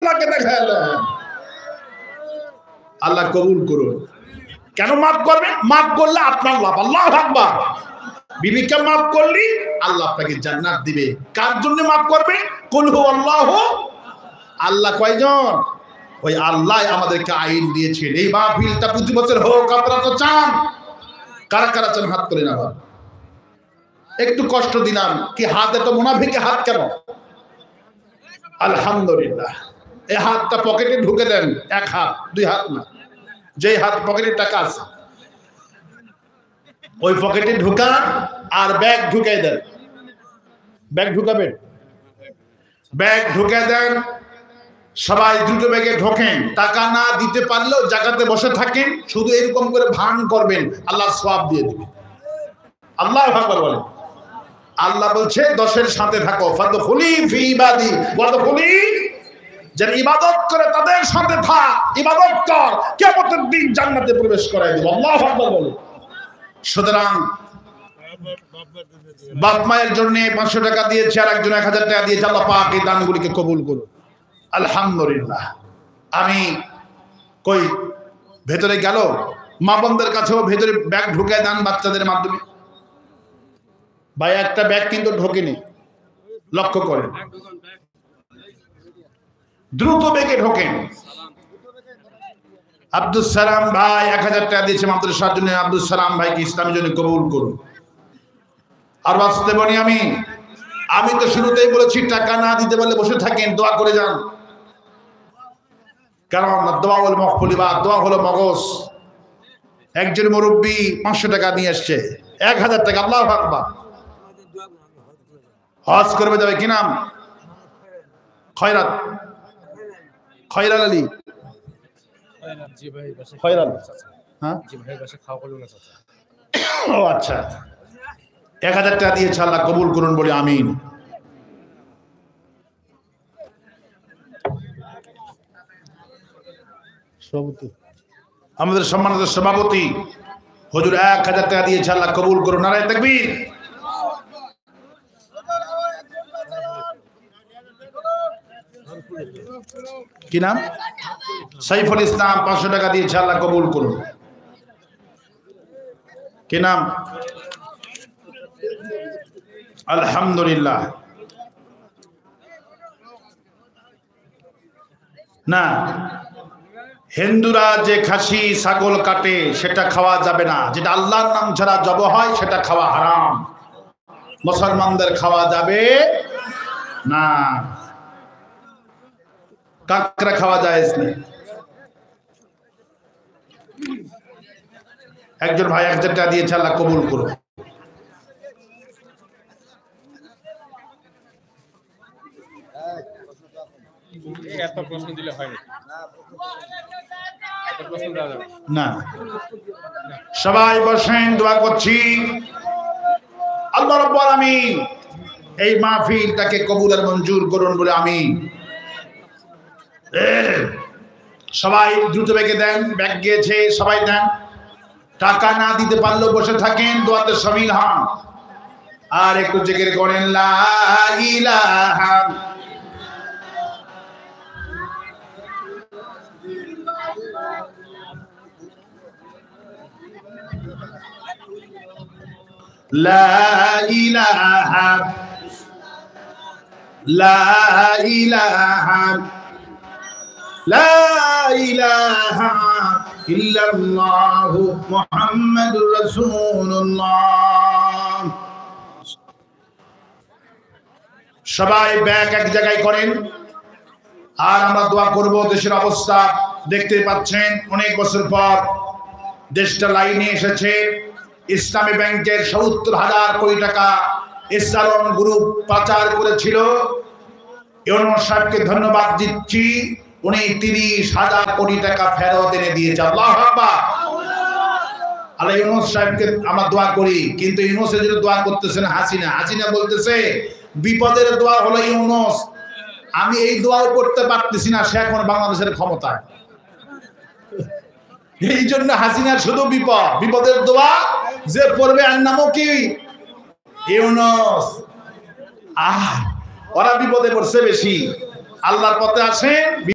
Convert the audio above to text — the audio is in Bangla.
আল্লাহকে দেখালেন। আল্লাহ কবুল করুন। কেন মাফ করবেন? মাফ করলে আপনার লাভ। আল্লাহু আকবার। বিবিকে মাফ করলি আল্লাহ আপনাকে জান্নাত দিবে। কার জন্য মাফ করবে? কুল হুয়াল্লাহু। আল্লাহ কয়জন? ওই আল্লাহ আমাদেরকে আইন দিয়েছেন। এই মাহফিলটা প্রতি বছর হোক, আপনারা তো চান। কারা কারা চান হাত তোলেন। আবার একটু কষ্ট দিলাম। কি হাত এত মুনাফিকে হাত কেন? আলহামদুলিল্লাহ। এই হাতটা পকেটে ঢুকে দেন। এক হাত, দুই হাত না, যেই হাত পকেটে টাকা আছে ওই পকেটে ঢুকান আর ব্যাগ ঢুকাই দেন। ব্যাগ ঢুকাবেন, ব্যাগ ঢুকে দেন। সবাই দুটো ব্যাগে ঢোকেন। টাকা না দিতে পারলেও জায়গাতে বসে থাকেন, শুধু এরকম করে ভান করবেন, আল্লাহ সওয়াব দিয়ে দিবে। আল্লাহু আকবার বলেন। আল্লাহ বলছে 10-এর সাথে থাকো। ফাদখুলি ফি ইবাদি ওয়াদখুলি, যারা ইবাদত করে তাদের সাথে থাক, ইবাদত কর, কিয়ামতের দিন জান্নাতে প্রবেশ করায় দিব। আল্লাহু আকবার বলেন। সুতরাং বাপ মায়ের জন্য 500 টাকা দিয়েছে, আর একজন 1000 টাকা দিয়েছে। আল্লাহ পাক এই দানগুলিকে কবুল করুন। আলহামদুলিল্লাহ। আমি কই ভেতরে গেল, মা বোনদের কাছেও ভেতরে ব্যাগ ঢুকায় দেন বাচ্চাদের মাধ্যমে। ভাই একটা ব্যাগ কিন্তু ঢোকেনি, লক্ষ্য করেন। দ্রুত ব্যাগে ঢোকেন। আব্দুল সালাম ভাই 1000 টাকা দিয়েছে মাদ্রাসার জন্য। আব্দুল সালাম ভাইকে ইসলামের জন্য কবুল করুন। আর বাঁচতে বলি আমি তো শুরুতেই বলেছি, টাকা না দিতে পারলে বসে থাকেন, দোয়া করে যান। কারণ দোয়া হলো মকবুলিবা, দোয়া হলো মগজ। একজন মুরব্বী 500 টাকা নিয়ে আসছে, 1000 টাকা। আল্লাহু আকবার। হজ করবে যাবে, কি নাম? খয়রাত, খয়রাল আলী। খয়রাল, হ্যাঁ ও আচ্ছা। 1000 টাকা দিয়েছে, আল্লাহ কবুল করুন বলে আমিন। আমাদের সম্মানিত সভাপতি হুজুর 1000 টাকা দিয়েছে, আল্লাহ কবুল করুন। নারায়ে তাকবীর। কি নাম? সাইফুল ইসলাম 500 টাকা দিয়েছে, আল্লাহ কবুল করুন। কি নাম? আলহামদুলিল্লাহ। না, হিন্দুরা যে খাসি ছাগল কাটে সেটা খাওয়া যাবে না। যেটা আল্লাহর নাম ছাড়া জব হয় সেটা খাওয়া হারাম। মুসলমানদের খাওয়া যাবে না। কাকড়া খাওয়া যায় না। একজন ভাই 1000 টাকা দিয়েছে, আল্লাহ কবুল করুন। এত প্রশ্ন দিলে হয় না। সবাই বসেন, দোয়া করছি। আল্লাহ রাব্বুল আলামিন এই মাহফিলটাকে কবুল আর মঞ্জুর করুন বলে আমিন। সবাই দ্রুত ব্যাগে দেন। ব্যাগ গিয়েছে, সবাই দেন। টাকা না দিতে পারলেও বসে থাকেন, দোয়াতে শামিল হন। আর একটু জিকির করেন, লা ইলাহা লা ইলাহা লা ইলাহা লা ইলাহা ইল্লাল্লাহু মুহাম্মাদুর রাসূলুল্লাহ। সবাই ব্যাগ এক জায়গায় করেন। আর আমরা দোয়া করব। দেশের অবস্থা দেখতে পাচ্ছেন, অনেক বছর পর দেশটা লাইনে এসেছে। ইসলামী ব্যাংকের ৭০,০০০ কোটি টাকা ইসলাম গ্রুপ পাচার করেছিল। ইউনূস সাহেবকে ধন্যবাদ দিচ্ছি, উনি ৩০,০০০ কোটি টাকা ফেরত এনে দিয়েছে। আল্লাহু আকবার। আল্লাহ ইউনূস সাহেবকে আমরা দোয়া করি, কিন্তু ইউনূসের জন্য দোয়া করতেছেন হাসিনা বলতেছে বিপদের দোয়া হলো ইউনূস। আমি এই দোয়াও করতে পারতেছি না, সে এখন বাংলাদেশের ক্ষমতায়। এই জন্য হাসিনার শুধু বিপদের দোয়া যে পড়বে, আর নামও কি? ইউনূস। ওরা বিপদে পড়ছে বেশি। আল্লাহর পথে আসেন।